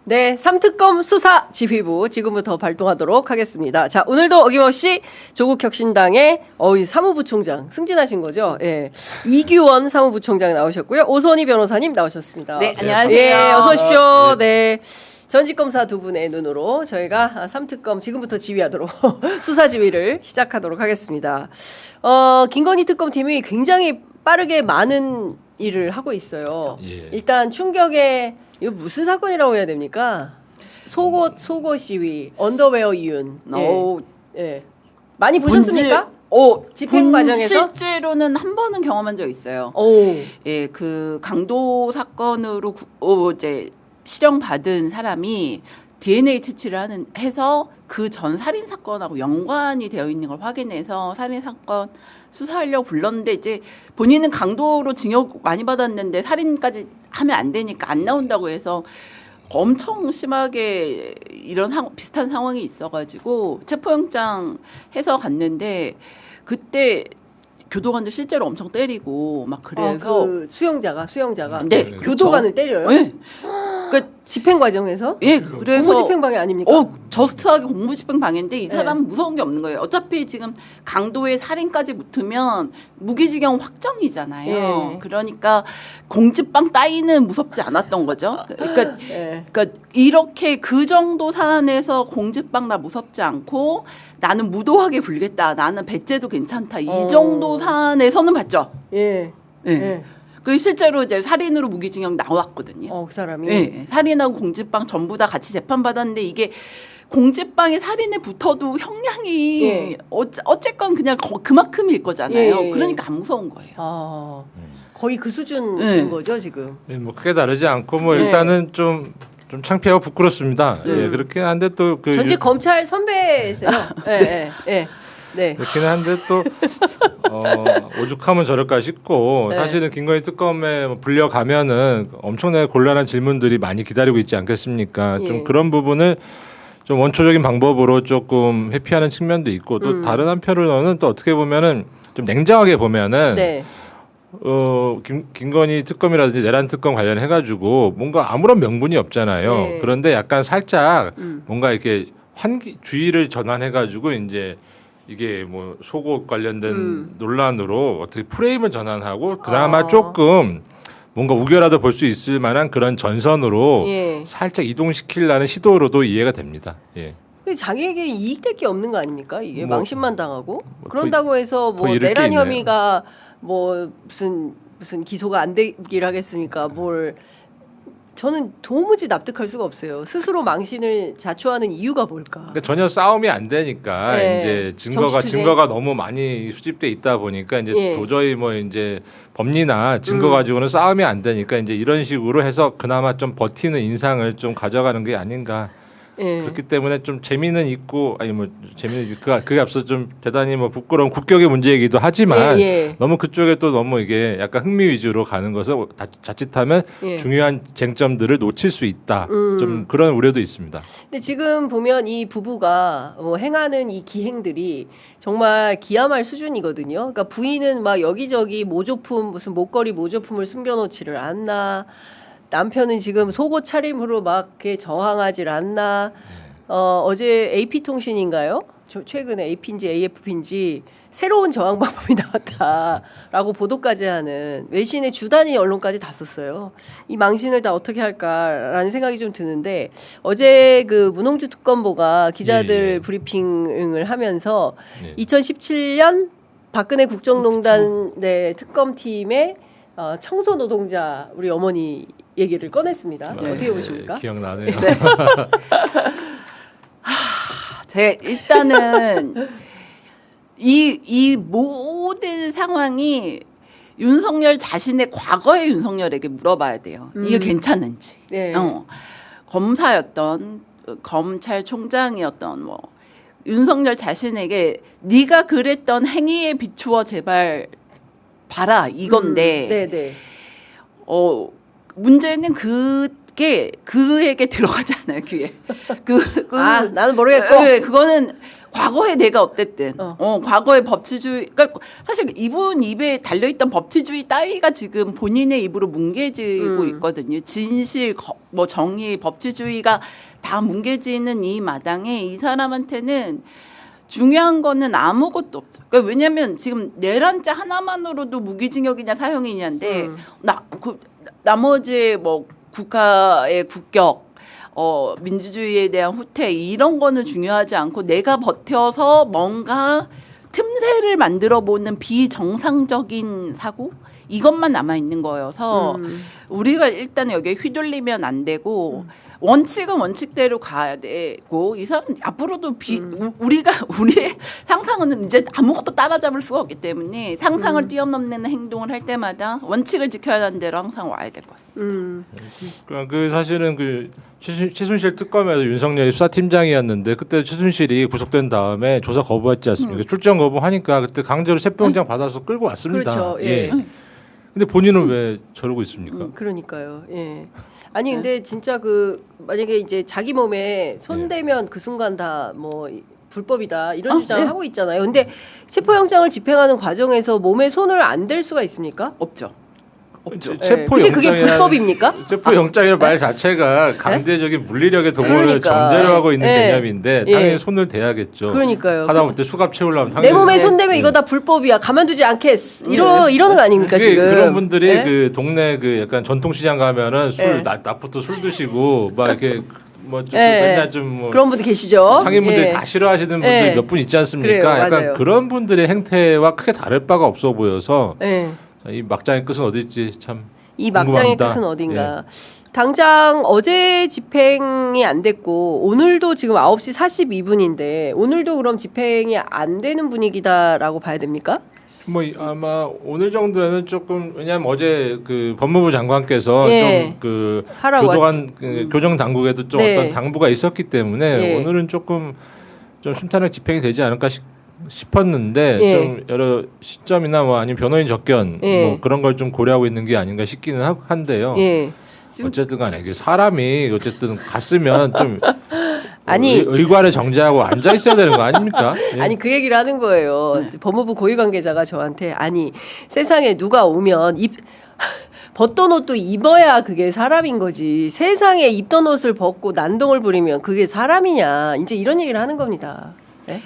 네, 삼특검 수사 지휘부 지금부터 발동하도록 하겠습니다. 자, 오늘도 어김없이 조국혁신당의 사무부총장 승진하신 거죠? 예. 이규원 사무부총장 나오셨고요. 오선희 변호사님 나오셨습니다. 네, 안녕하세요. 예, 어서 오십시오. 네. 전직검사 두 분의 눈으로 저희가 삼특검 지금부터 지휘하도록 수사 지휘를 시작하도록 하겠습니다. 김건희 특검팀이 굉장히 빠르게 많은 일을 하고 있어요. 예. 일단 충격에 이거 무슨 사건이라고 해야 됩니까? 속옷 시위, 언더웨어 이윤. 예. 많이 보셨습니까? 집행 과정에서 실제로는 한 번은 경험한 적 있어요. 예, 그 강도 사건으로 이제 실형받은 사람이 DNA 채취를 해서 그 전 살인 사건하고 연관이 되어 있는 걸 확인해서 살인 사건 수사하려고 불렀는데 이제 본인은 강도로 징역 많이 받았는데 살인까지 하면 안 되니까 안 나온다고 해서 엄청 심하게 이런 비슷한 상황이 있어가지고 체포영장 해서 갔는데 그때 교도관들 실제로 엄청 때리고 막 그래서 그 수용자가 네, 교도관을 때려요? 네. 그러니까 집행 과정에서? 예, 그래서 공무집행방해 아닙니까? 저스트하게 공무집행방해인데 이 사람은 무서운 게 없는 거예요. 어차피 지금 강도의 살인까지 붙으면 무기징역 확정이잖아요. 그러니까 공집방 따위는 무섭지 않았던 거죠. 그러니까 이렇게 그 정도 사안에서 공집방 나 무섭지 않고 나는 무도하게 불겠다. 나는 배째도 괜찮다. 이 정도 사안에서는 봤죠. 예. 그 실제로 이제 살인으로 무기징역 나왔거든요. 그 사람이. 네, 살인하고 공집방 전부 다 같이 재판 받았는데 이게 공집방에 살인에 붙어도 형량이 어쨌건 그냥 그만큼일 거잖아요. 그러니까 안 무서운 거예요. 거의 그 수준인 거죠 지금. 네, 뭐 크게 다르지 않고 뭐 일단은 좀 창피하고 부끄럽습니다. 예, 그렇긴 한데 또 그 전직 검찰 선배세요. 네. 그렇긴 한데 또 오죽하면 저럴까 싶고 사실은 김건희 특검에 불려가면은 엄청나게 곤란한 질문들이 많이 기다리고 있지 않겠습니까? 좀 그런 부분을 좀 원초적인 방법으로 조금 회피하는 측면도 있고 또 다른 한편으로는 또 어떻게 보면은 좀 냉정하게 보면은 김건희 특검이라든지 내란 특검 관련해 가지고 뭔가 아무런 명분이 없잖아요. 그런데 약간 살짝 뭔가 이렇게 주의를 전환해 가지고 이제 이게 뭐 속옷 관련된 논란으로 어떻게 프레임을 전환하고 그나마 조금 뭔가 우겨라도 볼 수 있을 만한 그런 전선으로 살짝 이동시키려는 시도로도 이해가 됩니다. 예. 자기에게 이익될 게 없는 거 아닙니까? 이게 망신만 당하고 그런다고 해서 뭐 내란 혐의가 뭐 무슨 기소가 안 되길 하겠습니까? 저는 도무지 납득할 수가 없어요. 스스로 망신을 자초하는 이유가 뭘까? 그러니까 전혀 싸움이 안 되니까 이제 증거가 너무 많이 수집돼 있다 보니까 이제 도저히 뭐 이제 법리나 증거 가지고는 싸움이 안 되니까 이제 이런 식으로 해서 그나마 좀 버티는 인상을 좀 가져가는 게 아닌가. 그렇기 때문에 좀 재미는 있고 재미는 그게 앞서 좀 대단히 뭐 부끄러운 국격의 문제이기도 하지만 너무 그쪽에 또 너무 이게 약간 흥미 위주로 가는 것은 자칫하면 중요한 쟁점들을 놓칠 수 있다. 좀 그런 우려도 있습니다. 근데 지금 보면 이 부부가 행하는 이 기행들이 정말 기함할 수준이거든요. 그러니까 부인은 막 여기저기 무슨 목걸이 모조품을 숨겨놓지를 않나. 남편은 지금 속옷 차림으로 막 이렇게 저항하질 않나. 어제 AP통신인가요? 최근에 AP인지 AFP인지 새로운 저항 방법이 나왔다라고 보도까지 하는 외신의 주 단위 언론까지 다 썼어요. 이 망신을 다 어떻게 할까라는 생각이 좀 드는데 어제 그 문홍주 특검보가 기자들 브리핑을 하면서 2017년 박근혜 국정농단 특검팀의 청소 노동자 우리 어머니 얘기를 꺼냈습니다. 어떻게 보십니까? 기억나네요. 제가 일단은 이 모든 상황이 윤석열 자신의 과거의 윤석열에게 물어봐야 돼요. 이게 괜찮은지. 검사였던 검찰총장이었던 윤석열 자신에게 네가 그랬던 행위에 비추어 제발 봐라 이건데 문제는 그 게 그에게 들어가지 않아요 귀에. 나는 모르겠고. 네, 그거는 과거에 내가 어땠든 과거의 법치주의 그러니까 사실 이분 입에 달려있던 법치주의 따위가 지금 본인의 입으로 뭉개지고 있거든요. 진실 뭐 정의 법치주의가 다 뭉개지는 이 마당에 이 사람한테는 중요한 거는 아무것도 없죠. 그러니까 왜냐하면 지금 내란죄 하나만으로도 무기징역이냐 사형이냐인데 나머지 뭐 국가의 국격, 민주주의에 대한 후퇴 이런 거는 중요하지 않고 내가 버텨서 뭔가 틈새를 만들어 보는 비정상적인 사고 이것만 남아 있는 거여서 우리가 일단 여기에 휘둘리면 안 되고. 원칙은 원칙대로 가야 되고 이 사람 앞으로도 우리의 상상은 이제 아무것도 따라잡을 수가 없기 때문에 상상을 뛰어넘는 행동을 할 때마다 원칙을 지켜야 하는 대로 항상 와야 될 것 같습니다. 그 사실은 그 최순실 특검에서 윤석열이 수사팀장이었는데 그때 최순실이 구속된 다음에 조사 거부했지 않습니까? 출정 거부하니까 그때 강제로 세표영장 받아서 끌고 왔습니다. 그렇죠. 예. 근데 본인은 왜 저러고 있습니까? 그러니까요. 예. 아니 근데 진짜 그 만약에 이제 자기 몸에 손대면 그 순간 다 뭐 불법이다 이런 주장을 하고 있잖아요. 근데 체포영장을 집행하는 과정에서 몸에 손을 안 댈 수가 있습니까? 없죠. 근데 그게 불법입니까? 체포영장이라는 말 자체가 강제적인 물리력의 도구를 전제로 하고 있는 개념인데 당연히 손을 대야겠죠. 그러니까요. 하다못해 수갑 채우려면 당연히 내 몸에 손대면 이거 다 불법이야. 가만두지 않겠. 이러는 거 아닙니까 지금? 그런 분들이 그 동네 그 약간 전통시장 가면은 술 낮부터 술 드시고 막 이렇게 뭐 좀 맨날 좀 뭐 그런 분들 계시죠. 상인분들이 다 싫어하시는 분들 몇 분 있지 않습니까? 그래요, 약간 맞아요. 그런 분들의 행태와 크게 다를 바가 없어 보여서. 이 막장의 끝은 어딜지 참 이 막장의 궁금합니다. 끝은 어딘가. 당장 어제 집행이 안 됐고 오늘도 지금 9시 42분인데 오늘도 그럼 집행이 안 되는 분위기다라고 봐야 됩니까? 뭐 아마 오늘 정도에는 조금 왜냐하면 어제 그 법무부 장관께서 좀 그 교도관 교정 당국에도 좀 어떤 당부가 있었기 때문에 오늘은 조금 좀 순탄하게 집행이 되지 않을까 싶었는데 좀 여러 시점이나 뭐 아니면 변호인 접견 뭐 그런 걸 좀 고려하고 있는 게 아닌가 싶기는 한데요. 어쨌든 간에 이게 사람이 어쨌든 갔으면 좀 아니 의관에 정지하고 앉아 있어야 되는 거 아닙니까? 아니 그 얘기를 하는 거예요. 법무부 고위 관계자가 저한테 아니 세상에 누가 오면 벗던 옷도 입어야 그게 사람인 거지. 세상에 입던 옷을 벗고 난동을 부리면 그게 사람이냐. 이제 이런 얘기를 하는 겁니다. 네?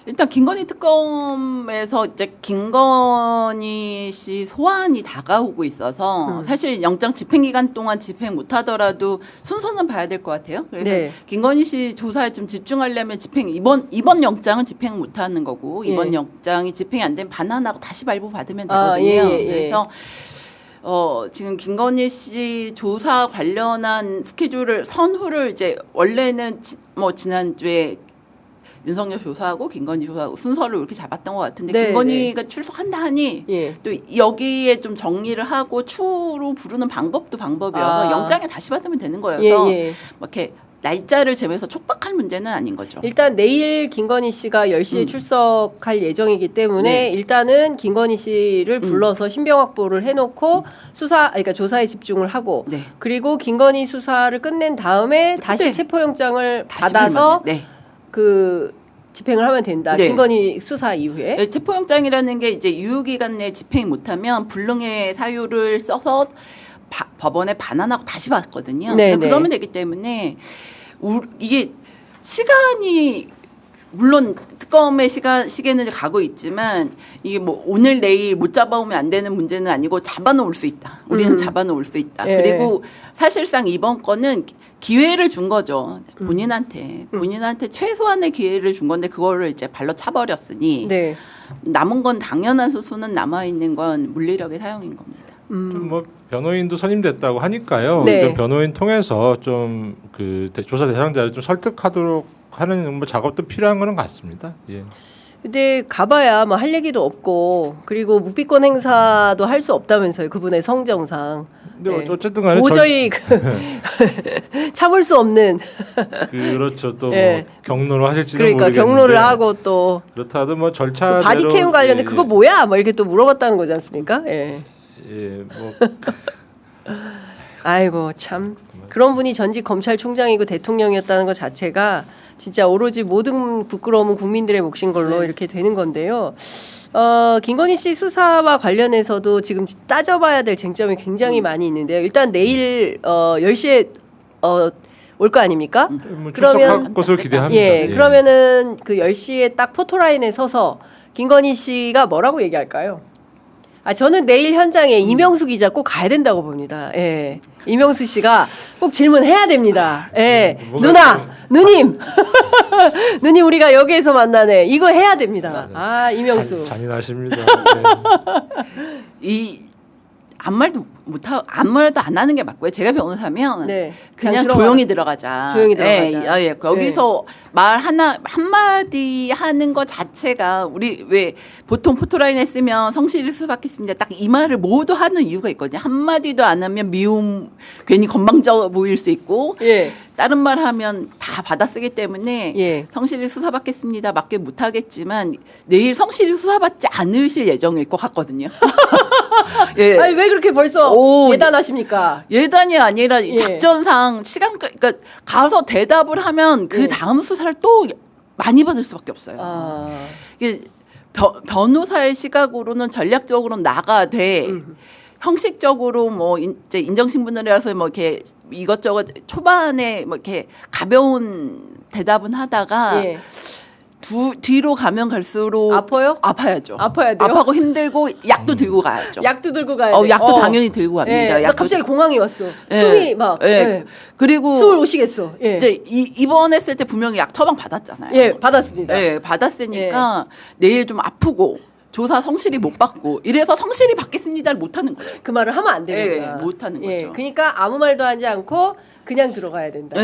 일단 김건희 특검에서 이제 김건희 씨 소환이 다가오고 있어서 사실 영장 집행 기간 동안 집행 못하더라도 순서는 봐야 될 것 같아요. 그래서 김건희 씨 조사에 좀 집중하려면 이번 영장은 집행 못하는 거고 이번 영장이 집행이 안 되면 반환하고 다시 발부 받으면 되거든요. 그래서 지금 김건희 씨 조사 관련한 스케줄을 선후를 이제 원래는 뭐 지난주에 윤석열 조사하고 김건희 조사하고 순서를 이렇게 잡았던 것 같은데 김건희가 출석한다 하니 또 여기에 좀 정리를 하고 추후로 부르는 방법도 방법이어서 영장에 다시 받으면 되는 거여서 뭐 이렇게 날짜를 재면서 촉박할 문제는 아닌 거죠. 일단 내일 김건희 씨가 10시에 출석할 예정이기 때문에 일단은 김건희 씨를 불러서 신병 확보를 해놓고 그러니까 조사에 집중을 하고 그리고 김건희 수사를 끝낸 다음에 다시 체포영장을 받아서 그 집행을 하면 된다. 김건희 수사 이후에. 체포영장이라는 게 이제 유효기간 내에 집행 못하면 불능의 사유를 써서 법원에 반환하고 다시 받거든요. 그러면 되기 때문에 이게 시간이 물론 특검의 시계는 가고 있지만 이게 뭐 오늘 내일 못 잡아오면 안 되는 문제는 아니고 잡아놓을 수 있다. 우리는 잡아놓을 수 있다. 그리고 사실상 이번 건은 기회를 준 거죠. 본인한테 최소한의 기회를 준 건데 그거를 이제 발로 차버렸으니 남은 건 당연한 수순은 남아 있는 건 물리력의 사용인 겁니다. 뭐 변호인도 선임됐다고 하니까요. 변호인 통해서 좀 그 조사 대상자를 좀 설득하도록 하는 뭐 작업도 필요한 거는 같습니다. 근데 가봐야 뭐 할 얘기도 없고 그리고 묵비권 행사도 할 수 없다면서요. 그분의 성정상. 근데 어쨌든 간에 도저히 참을 수 없는 그렇죠. 또 뭐 경로로 하실지는 그러니까 모르겠는데 경로를 하고 또 그렇다 하도 뭐 절차대로 바디캠 관련해 그거 뭐야? 뭐 이렇게 또 물어봤다는 거지 않습니까? 뭐 아이고 참 그런 분이 전직 검찰총장이고 대통령이었다는 것 자체가 진짜 오로지 모든 부끄러움은 국민들의 몫인 걸로 이렇게 되는 건데요. 김건희 씨 수사와 관련해서도 지금 따져봐야 될 쟁점이 굉장히 많이 있는데요. 일단 내일 10시에 올 거 아닙니까? 뭐 출석할 것을 기대합니다. 예, 그러면은 그 10시에 딱 포토라인에 서서 김건희 씨가 뭐라고 얘기할까요? 저는 내일 현장에 이명수 기자 꼭 가야 된다고 봅니다. 예. 이명수 씨가 꼭 질문해야 됩니다. 예. 누님. 누님 우리가 여기에서 만나네. 이거 해야 됩니다. 이명수. 잔인하십니다. 이 아무 말도 안 하는 게 맞고요. 제가 변호사면 그냥 조용히 들어가자. 조용히 들어가자. 거기서 말 한마디 하는 것 자체가 우리 왜 보통 포토라인에 쓰면 성실히 수사받겠습니다. 딱 이 말을 모두 하는 이유가 있거든요. 한마디도 안 하면 미움 괜히 건방져 보일 수 있고 다른 말 하면 다 받아쓰기 때문에 성실히 수사받겠습니다. 맞게 못하겠지만 내일 성실히 수사받지 않으실 예정일 것 같거든요. 아니 왜 그렇게 벌써 예단하십니까? 예단이 아니라 작전상 시간 그러니까 가서 대답을 하면 그 다음 수사를 또 많이 받을 수밖에 없어요. 이게 변호사의 시각으로는 전략적으로는 나가되 형식적으로 뭐 이제 인정신문이라서 뭐 이렇게 이것저것 초반에 뭐 이렇게 가벼운 대답은 하다가 뒤로 가면 갈수록 아파야죠. 아파야 돼요. 아파고 힘들고 약도 들고 가야죠. 약도 들고 가야 돼. 약도 당연히 들고 갑니다. 나 갑자기 공항에 왔어. 숨이 막. 그리고 숨을 못 쉬겠어. 이제 입원했을 때 분명히 약 처방 받았잖아요. 받았습니다. 받았으니까 내일 좀 아프고 조사 성실히 못 받고 이래서 성실히 받겠습니다를 못 하는 거죠. 그 말을 하면 안 됩니다. 못 하는 거죠. 그러니까 아무 말도 하지 않고 그냥 들어가야 된다.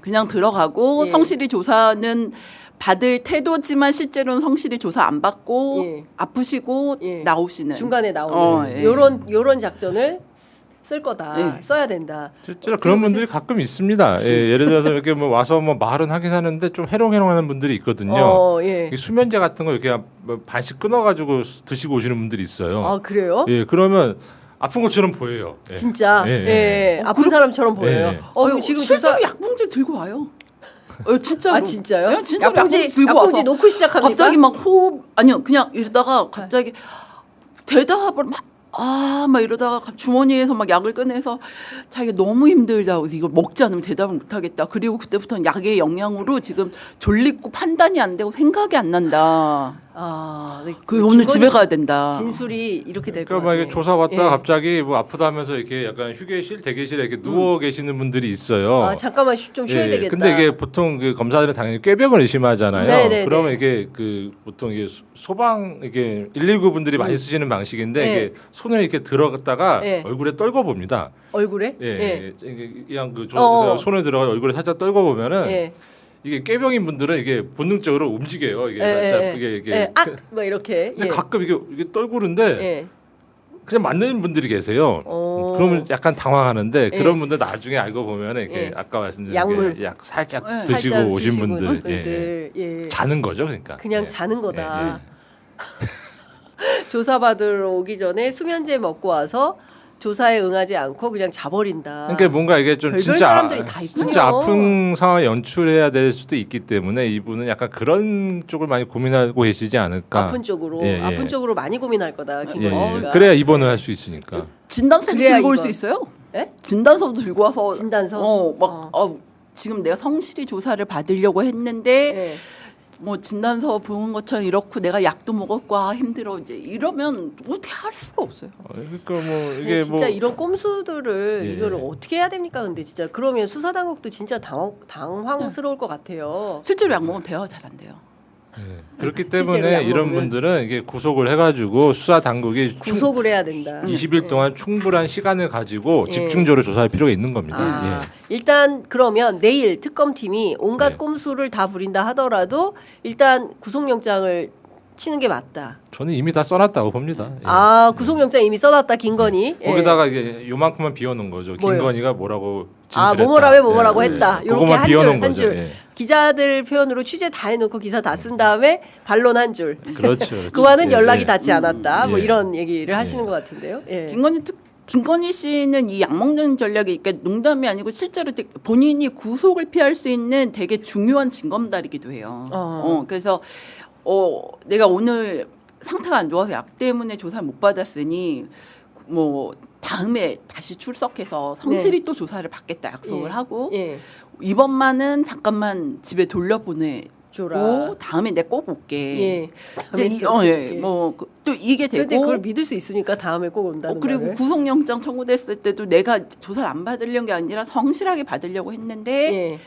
그냥 들어가고 성실히 조사는 받을 태도지만 실제로는 성실히 조사 안 받고 아프시고 나오시는 중간에 나오는 요런 작전을 쓸 거다. 써야 된다. 실제로 그런 분들이 가끔 있습니다. 예를 들어서 이렇게 뭐 와서 뭐 말은 하긴 하는데 좀 해롱해롱하는 분들이 있거든요. 수면제 같은 거 이렇게 반씩 끊어가지고 드시고 오시는 분들이 있어요. 그래요? 그러면 아픈 것처럼 보여요. 진짜. 아픈 사람처럼 보여요. 지금 실제로 약봉지 들고 와요. 진짜로. 진짜요? 진짜로 약봉지 들고 와서 놓고 시작합니까? 갑자기 막 호흡 그냥 이러다가 갑자기 대답을 막 이러다가 주머니에서 막 약을 꺼내서 자기가 너무 힘들다. 이거 먹지 않으면 대답을 못 하겠다. 그리고 그때부터는 약의 영향으로 지금 졸리고 판단이 안 되고 생각이 안 난다. 오늘 집에 가야 된다. 진술이 이렇게 될 것 그러니까 같아요. 막 조사 왔다가 갑자기 뭐 아프다면서 이렇게 약간 휴게실, 대기실에 이렇게 누워 계시는 분들이 있어요. 잠깐만 좀 쉬어야 되겠다. 근데 이게 보통 그 검사들은 당연히 꾀병을 의심하잖아요. 그러면 이게 그 보통 이게 소방 이게 119 분들이 많이 쓰시는 방식인데 이게 손을 이렇게 들어갔다가 얼굴에 떨궈 봅니다. 얼굴에? 그냥 손을 들어가 얼굴에 살짝 떨궈 보면은. 이게 꾀병인 분들은 이게 본능적으로 움직여요. 이게 살짝 이게 뭐 이렇게. 근데 가끔 이게 떨구는데 그냥 맞는 분들이 계세요. 그러면 약간 당황하는데 그런 분들 나중에 알고 보면 이렇게 아까 말씀드린 약물 약 살짝 드시고 살짝 오신 분들 자는 거죠, 그러니까. 그냥 자는 거다. 조사받으러 오기 전에 수면제 먹고 와서 조사에 응하지 않고 그냥 자버린다. 그러니까 뭔가 이게 좀 진짜 아픈 상황 연출해야 될 수도 있기 때문에 이분은 약간 그런 쪽을 많이 고민하고 계시지 않을까. 아픈 쪽으로 아픈 쪽으로 많이 고민할 거다. 김건희 씨가. 그래야 입원을 할 수 있으니까. 진단서도 들고 올 수 있어요? 진단서도 들고 와서 진단서 지금 내가 성실히 조사를 받으려고 했는데. 뭐 진단서 보는 것처럼 이렇고 내가 약도 먹었고 힘들어 이제 이러면 어떻게 할 수가 없어요. 그러니까 뭐 이게 진짜 이런 꼼수들을 이거를 어떻게 해야 됩니까? 근데 진짜 그러면 수사 당국도 진짜 당황스러울 것 같아요. 실제로 약 먹으면 대화가 잘 안 돼요. 그렇기 때문에 이런 분들은 이게 구속을 해가지고 수사 당국이 구속을 해야 된다. 20일 동안 충분한 시간을 가지고 집중적으로 조사할 필요가 있는 겁니다. 일단 그러면 내일 특검팀이 온갖 꼼수를 다 부린다 하더라도 일단 구속영장을 치는 게 맞다. 저는 이미 다 써놨다고 봅니다. 구속영장 이미 써놨다 김건희. 거기다가 이게 요만큼만 비워놓은 거죠. 김건희가 뭐라고 진술했다. 뭐라고 했다. 이렇게 한 줄. 기자들 표현으로 취재 다 해놓고 기사 다 쓴 다음에 반론 한 줄. 그렇죠. 그와는 연락이 닿지 않았다. 뭐 이런 얘기를 하시는 것 같은데요. 김건희 김건희 씨는 이 약먹는 전략이 그러니까 농담이 아니고 실제로 본인이 구속을 피할 수 있는 되게 중요한 징검다리기도 해요. 그래서 내가 오늘 상태가 안 좋아서 약 때문에 조사를 못 받았으니 뭐 다음에 다시 출석해서 성실히 또 조사를 받겠다 약속을 하고 이번만은 잠깐만 집에 돌려보내. 고 다음에 내가 꼭 올게. 또 이게 되고. 근데 그걸 믿을 수 있으니까 다음에 꼭 온다는 그리고 말을. 구속영장 청구됐을 때도 내가 조사를 안 받으려는 게 아니라 성실하게 받으려고 했는데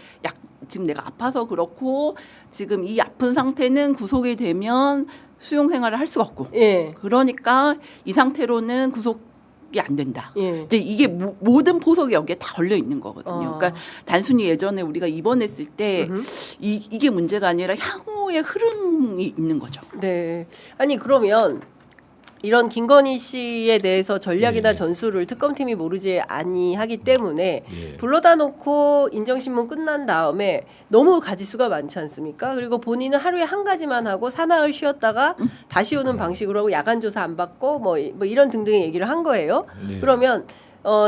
지금 내가 아파서 그렇고 지금 이 아픈 상태는 구속이 되면 수용 생활을 할 수가 없고. 그러니까 이 상태로는 구속 안 된다. 이제 이게 모든 포석이 여기에 다 걸려 있는 거거든요. 그러니까 단순히 예전에 우리가 입원했을 때 이게 문제가 아니라 향후의 흐름이 있는 거죠. 네. 아니 그러면 이런 김건희 씨에 대해서 전략이나 전술을 특검팀이 모르지 아니하기 때문에 불러다 놓고 인정신문 끝난 다음에 너무 가지수가 많지 않습니까? 그리고 본인은 하루에 한 가지만 하고 사나흘 쉬었다가 다시 오는 방식으로 하고 야간 조사 안 받고 뭐 이런 등등의 얘기를 한 거예요. 그러면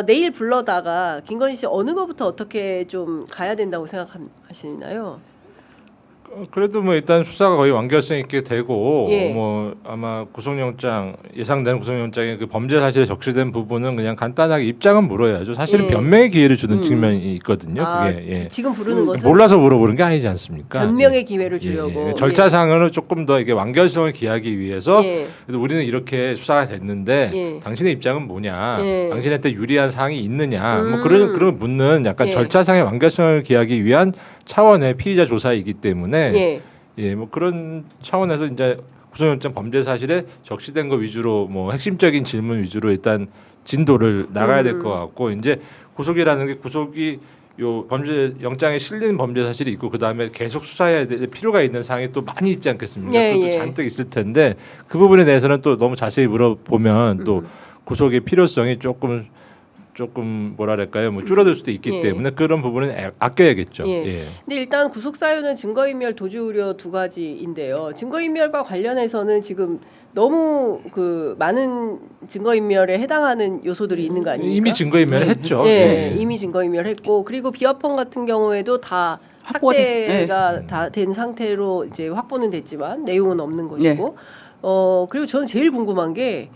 내일 불러다가 김건희 씨 어느 것부터 어떻게 좀 가야 된다고 생각하시나요? 그래도 뭐 일단 수사가 거의 완결성 있게 되고 뭐 아마 구속영장 예상되는 구속영장의 그 범죄 사실에 적시된 부분은 그냥 간단하게 입장은 물어야죠. 사실은 변명의 기회를 주는 측면이 있거든요. 그게 지금 부르는 것은 몰라서 물어보는 게 아니지 않습니까? 변명의 기회를 주려고 절차상으로 조금 더 이게 완결성을 기하기 위해서 그래서 우리는 이렇게 수사가 됐는데 당신의 입장은 뭐냐? 당신한테 유리한 사항이 있느냐? 뭐 그런 묻는 약간 절차상의 완결성을 기하기 위한 차원의 피의자 조사이기 때문에 뭐 그런 차원에서 이제 구속영장 범죄 사실에 적시된 거 위주로 뭐 핵심적인 질문 위주로 일단 진도를 나가야 될 것 같고 이제 구속이라는 게 구속이 요 범죄 영장에 실린 범죄 사실이 있고 그 다음에 계속 수사해야 될 필요가 있는 사항이 또 많이 있지 않겠습니까? 그것도 잔뜩 있을 텐데 그 부분에 대해서는 또 너무 자세히 물어보면 또 구속의 필요성이 조금 뭐랄까요, 뭐 줄어들 수도 있기 때문에 그런 부분은 아껴야겠죠. 근데 일단 구속 사유는 증거인멸, 도주 우려 두 가지인데요. 증거인멸과 관련해서는 지금 너무 그 많은 증거인멸에 해당하는 요소들이 있는 거 아닙니까? 이미 증거인멸했죠. 이미 증거인멸했고 그리고 비화폰 같은 경우에도 다 삭제가 다 된 상태로 이제 확보는 됐지만 내용은 없는 것이고 그리고 저는 제일 궁금한 게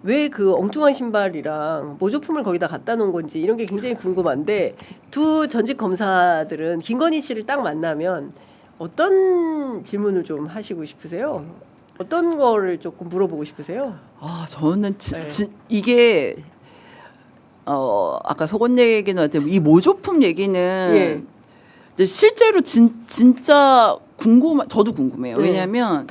왜 그 엉뚱한 신발이랑 모조품을 거기다 갖다 놓은 건지 이런 게 굉장히 궁금한데 두 전직 검사들은 김건희 씨를 딱 만나면 어떤 질문을 좀 하시고 싶으세요? 어떤 거를 조금 물어보고 싶으세요? 저는 이게 아까 속옷 얘기는 하여튼 이 모조품 얘기는 실제로 진짜 저도 궁금해요. 왜냐하면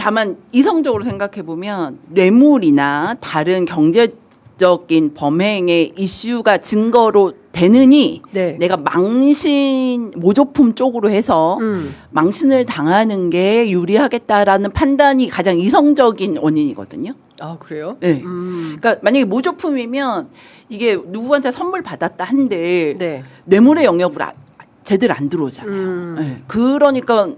다만 이성적으로 생각해 보면 뇌물이나 다른 경제적인 범행의 이슈가 증거로 되느니 내가 망신 모조품 쪽으로 해서 망신을 당하는 게 유리하겠다라는 판단이 가장 이성적인 원인이거든요. 아 그래요? 네. 그러니까 만약에 모조품이면 이게 누구한테 선물 받았다 한들 뇌물의 영역으로 제대로 안 들어오잖아요. 그러니까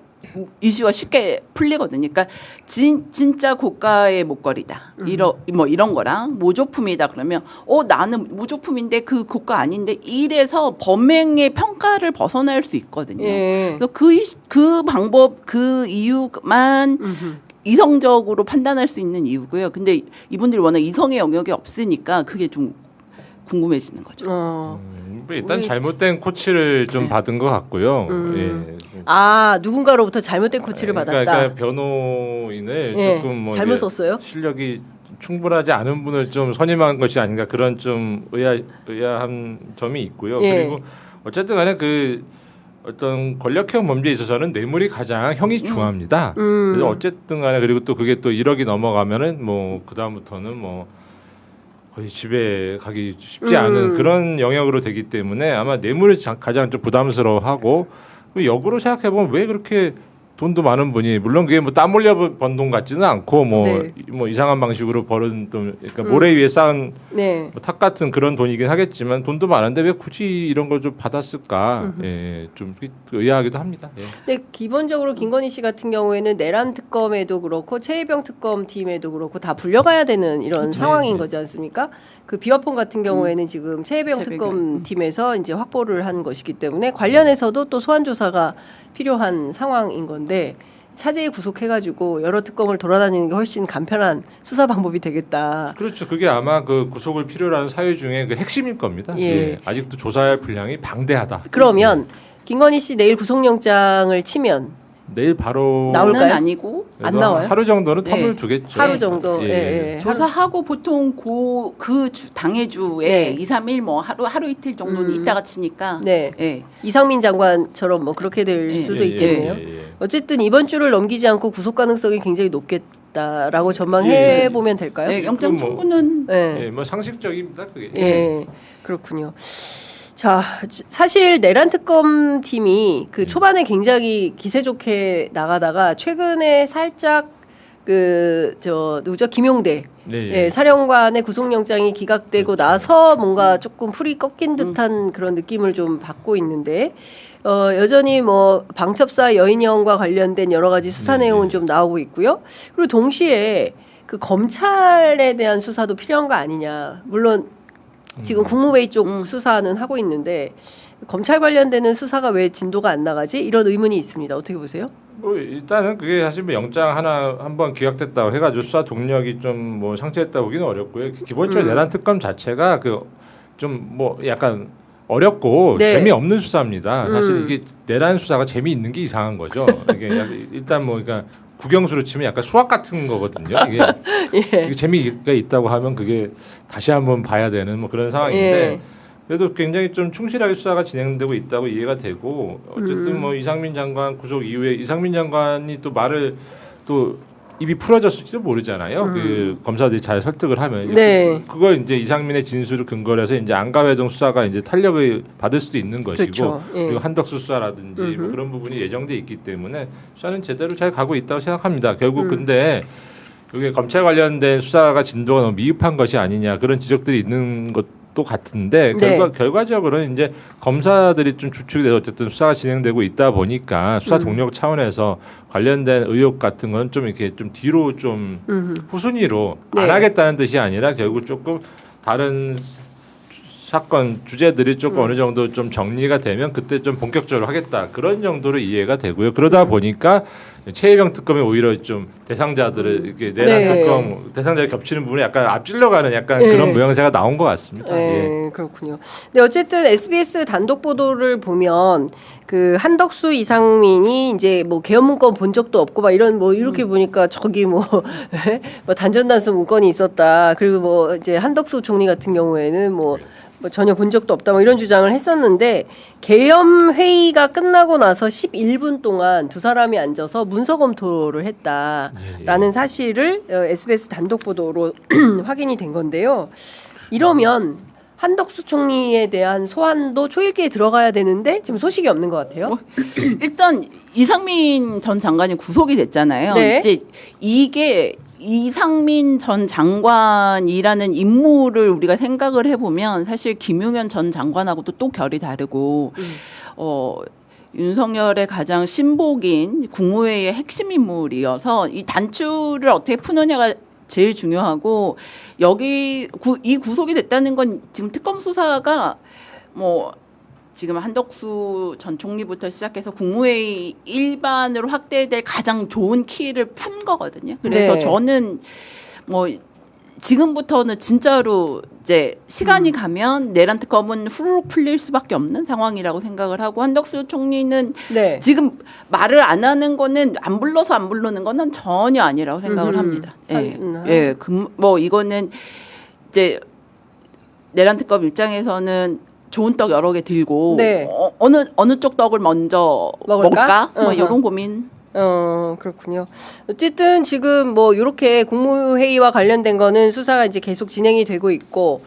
이슈가 쉽게 풀리거든요. 그러니까 진짜 고가의 목걸이다. 이런 거랑 모조품이다 그러면 나는 모조품인데 그 고가 아닌데 이래서 범행의 평가를 벗어날 수 있거든요. 그래서 그 방법 그 이유만 이성적으로 판단할 수 있는 이유고요. 근데 이분들이 워낙 이성의 영역이 없으니까 그게 좀 궁금해지는 거죠. 일단 잘못된 코치를 좀 받은 것 같고요. 누군가로부터 잘못된 코치를 받았다. 그러니까 변호인을 조금 뭐 잘못 썼어요? 실력이 충분하지 않은 분을 좀 선임한 것이 아닌가 그런 좀 의아한 점이 있고요. 그리고 어쨌든 간에 그 어떤 권력형 범죄에 있어서는 뇌물이 가장 형이 중요합니다. 그래서 어쨌든 간에 그리고 또 그게 또 1억이 넘어가면은 뭐 그다음부터는 뭐 거의 집에 가기 쉽지 않은 그런 영역으로 되기 때문에 아마 뇌물이 가장 좀 부담스러워하고 역으로 생각해보면 왜 그렇게 돈도 많은 분이 물론 그게 뭐 땀 흘려 번 돈 같지는 않고 뭐 이상한 방식으로 벌은 돈 그러니까 모래 위에 쌓은 뭐 탑 같은 그런 돈이긴 하겠지만 돈도 많은데 왜 굳이 이런 걸 좀 받았을까? 예, 좀 의아하기도 합니다. 예. 근데 기본적으로 김건희 씨 같은 경우에는 내란 특검에도 그렇고 최혜병 특검 팀에도 그렇고 다 불려가야 되는 이런 상황인 거지 않습니까? 그 비화폰 같은 경우에는 지금 최혜병 특검 팀에서 이제 확보를 한 것이기 때문에 관련해서도 또 소환 조사가 필요한 상황인 건데 차제에 구속해가지고 여러 특검을 돌아다니는 게 훨씬 간편한 수사 방법이 되겠다. 그렇죠. 그게 아마 그 구속을 필요로 하는 사유 중에 그 핵심일 겁니다. 예. 예. 아직도 조사할 분량이 방대하다. 그러면 김건희 씨 내일 구속영장을 치면 내일 바로 나올까요? 아니고 안 나와요? 하루 정도는 텀을 두겠죠. 하루 정도. 예. 조사하고 보통 당해 주에 2, 3일 뭐 하루 이틀 정도는 있다가 치니까. 네. 예. 이상민 장관처럼 뭐 그렇게 될 수도 있겠네요. 어쨌든 이번 주를 넘기지 않고 구속 가능성이 굉장히 높겠다라고 전망해 보면 될까요? 네, 영장 청구는 뭐 상식적입니다. 그게. 예. 그렇군요. 자, 사실 내란 특검 팀이 그 초반에 굉장히 기세 좋게 나가다가 최근에 살짝 누구죠? 김용대 사령관의 구속영장이 기각되고 나서 뭔가 조금 풀이 꺾인 듯한 그런 느낌을 좀 받고 있는데 여전히 뭐 방첩사 여인형과 관련된 여러 가지 수사 내용은 좀 나오고 있고요. 그리고 동시에 그 검찰에 대한 수사도 필요한 거 아니냐. 물론 지금 국무회의 쪽 수사는 하고 있는데 검찰 관련되는 수사가 왜 진도가 안 나가지? 이런 의문이 있습니다. 어떻게 보세요? 뭐 일단은 그게 사실 뭐 영장 한번 기각됐다고 해가지고 수사 동력이 좀 뭐 상쇄했다 보기는 어렵고요. 기본적으로 내란 특검 자체가 그 좀 뭐 약간 어렵고 재미없는 수사입니다. 사실 이게 내란 수사가 재미있는 게 이상한 거죠. 이게 일단 뭐 그러니까 국영수로 치면 약간 수학 같은 거거든요. 이게 재미가 있다고 하면 그게 다시 한번 봐야 되는 뭐 그런 상황인데 그래도 굉장히 좀 충실하게 수사가 진행되고 있다고 이해가 되고 어쨌든 뭐 이상민 장관 구속 이후에 이상민 장관이 또 말을 또 입이 풀어졌을지도 모르잖아요. 그 검사들이 잘 설득을 하면 그걸 이제 이상민의 진술을 근거로 해서 이제 안가회동 수사가 이제 탄력을 받을 수도 있는 것이고 그렇죠. 그리고 한덕수 수사라든지 뭐 그런 부분이 예정돼 있기 때문에 수사는 제대로 잘 가고 있다고 생각합니다. 결국 근데 이게 검찰 관련된 수사가 진도가 너무 미흡한 것이 아니냐 그런 지적들이 있는 것도 같은데 결과적으로는 이제 검사들이 좀 주축이 돼서 어쨌든 수사가 진행되고 있다 보니까 수사 동력 차원에서 관련된 의혹 같은 건 좀 이렇게 좀 뒤로 좀 후순위로 안 하겠다는 뜻이 아니라 결국 조금 다른 사건 주제들이 조금 어느 정도 좀 정리가 되면 그때 좀 본격적으로 하겠다 그런 정도로 이해가 되고요. 그러다 보니까 최혜병 특검이 오히려 좀 대상자들을 이렇게 내란 특검 대상자를 겹치는 부분에 약간 앞질러가는 약간 그런 모양새가 나온 것 같습니다. 그렇군요. 근데 어쨌든 SBS 단독 보도를 보면 그 한덕수 이상민이 이제 뭐 개헌 문건 본 적도 없고 막 이런 뭐 이렇게 보니까 저기 뭐 단전단수 문건이 있었다. 그리고 뭐 이제 한덕수 총리 같은 경우에는 뭐 전혀 본 적도 없다 뭐 이런 주장을 했었는데 계엄 회의가 끝나고 나서 11분 동안 두 사람이 앉아서 문서 검토를 했다라는 사실을 SBS 단독 보도로 확인이 된 건데요. 이러면 한덕수 총리에 대한 소환도 초일기에 들어가야 되는데 지금 소식이 없는 것 같아요. 일단 이상민 전 장관이 구속이 됐잖아요. 이제 이게 이상민 전 장관이라는 인물을 우리가 생각을 해보면 사실 김용현 전 장관하고도 또 결이 다르고 윤석열의 가장 신복인 국무회의의 핵심 인물이어서 이 단추를 어떻게 푸느냐가 제일 중요하고 이 구속이 됐다는 건 지금 특검 수사가 뭐 지금 한덕수 전 총리부터 시작해서 국무회의 일반으로 확대될 가장 좋은 키를 푼 거거든요. 그래서 저는 뭐 지금부터는 진짜로 이제 시간이 가면 내란 특검은 후루룩 풀릴 수밖에 없는 상황이라고 생각을 하고 한덕수 총리는 지금 말을 안 하는 거는 안 불러서 안 부르는 거는 전혀 아니라고 생각을 합니다. 뭐 이거는 이제 내란 특검 입장에서는 좋은 떡 여러 개 들고 어느 쪽 떡을 먼저 먹을까? 뭐 이런 고민. 그렇군요. 어쨌든 지금 뭐 이렇게 국무회의와 관련된 거는 수사가 이제 계속 진행이 되고 있고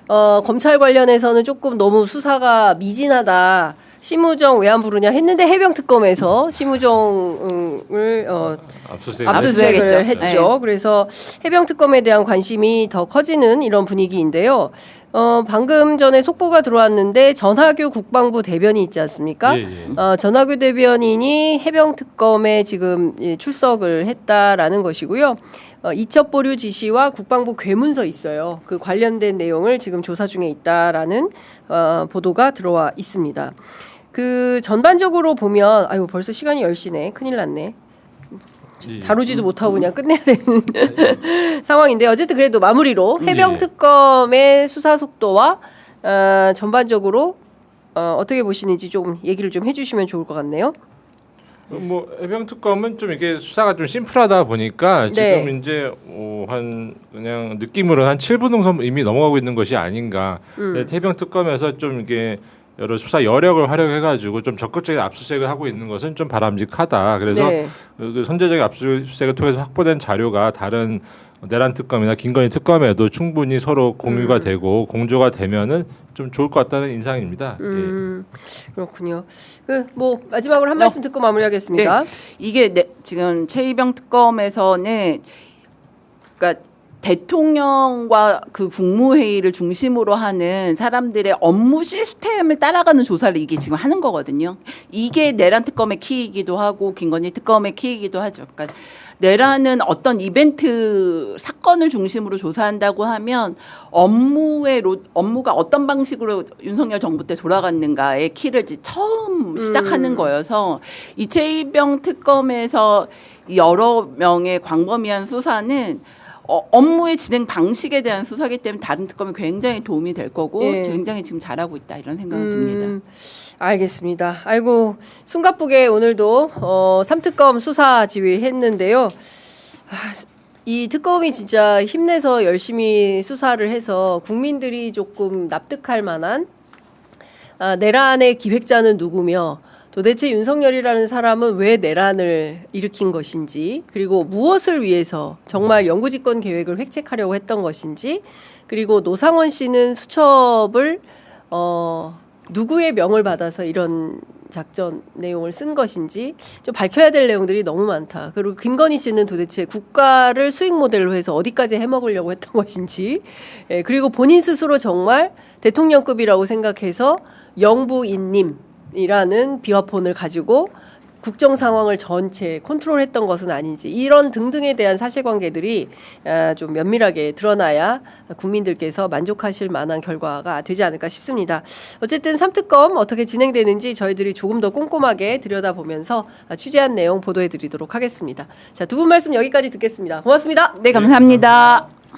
검찰 관련해서는 조금 너무 수사가 미진하다 심우정 왜 안 부르냐 했는데 해병특검에서 심우정을 압수수색을 했죠. 네. 그래서 해병특검에 대한 관심이 더 커지는 이런 분위기인데요. 방금 전에 속보가 들어왔는데 전하규 국방부 대변인 있지 않습니까? 예, 예. 전하규 대변인이 해병특검에 지금 출석을 했다라는 것이고요. 이첩 보류 지시와 국방부 괴문서 있어요. 그 관련된 내용을 지금 조사 중에 있다라는 보도가 들어와 있습니다. 그 전반적으로 보면 아유 벌써 시간이 10시네. 큰일 났네. 다루지도 못하고 그냥 끝내야 되는 상황인데 어쨌든 그래도 마무리로 해병특검의 수사 속도와 전반적으로 어떻게 보시는지 조금 얘기를 좀 해주시면 좋을 것 같네요. 뭐 해병특검은 좀 이게 수사가 좀 심플하다 보니까 네. 지금 이제 한 그냥 느낌으로는 한 7분 정도 이미 넘어가고 있는 것이 아닌가. 해병특검에서 좀 이게 여러 수사 여력을 활용해가지고 좀 적극적인 압수수색을 하고 있는 것은 좀 바람직하다. 그래서 네. 그 선제적인 압수수색을 통해서 확보된 자료가 다른 내란 특검이나 김건희 특검에도 충분히 서로 공유가 되고 공조가 되면은 좀 좋을 것 같다는 인상입니다. 그렇군요. 뭐 마지막으로 한 말씀 듣고 마무리하겠습니다. 네. 이게 지금 최희병 특검에서는 그러니까 대통령과 그 국무회의를 중심으로 하는 사람들의 업무 시스템을 따라가는 조사를 이게 지금 하는 거거든요. 이게 내란 특검의 키이기도 하고 김건희 특검의 키이기도 하죠. 그러니까 내란은 어떤 이벤트 사건을 중심으로 조사한다고 하면 업무가 어떤 방식으로 윤석열 정부 때 돌아갔는가의 키를 처음 시작하는 거여서 이 최희병 특검에서 여러 명의 광범위한 수사는 업무의 진행 방식에 대한 수사기 때문에 다른 특검이 굉장히 도움이 될 거고 굉장히 지금 잘하고 있다 이런 생각이 듭니다. 알겠습니다. 아이고 숨가쁘게 오늘도 3특검 수사 지휘했는데요. 이 특검이 진짜 힘내서 열심히 수사를 해서 국민들이 조금 납득할 만한 내란의 기획자는 누구며 도대체 윤석열이라는 사람은 왜 내란을 일으킨 것인지 그리고 무엇을 위해서 정말 영구집권 계획을 획책하려고 했던 것인지 그리고 노상원 씨는 수첩을 누구의 명을 받아서 이런 작전 내용을 쓴 것인지 좀 밝혀야 될 내용들이 너무 많다. 그리고 김건희 씨는 도대체 국가를 수익 모델로 해서 어디까지 해먹으려고 했던 것인지 그리고 본인 스스로 정말 대통령급이라고 생각해서 영부인님이라는 비화폰을 가지고 국정 상황을 전체 컨트롤했던 것은 아닌지 이런 등등에 대한 사실관계들이 좀 면밀하게 드러나야 국민들께서 만족하실 만한 결과가 되지 않을까 싶습니다. 어쨌든 3특검 어떻게 진행되는지 저희들이 조금 더 꼼꼼하게 들여다보면서 취재한 내용 보도해드리도록 하겠습니다. 자, 두 분 말씀 여기까지 듣겠습니다. 고맙습니다. 네, 감사합니다.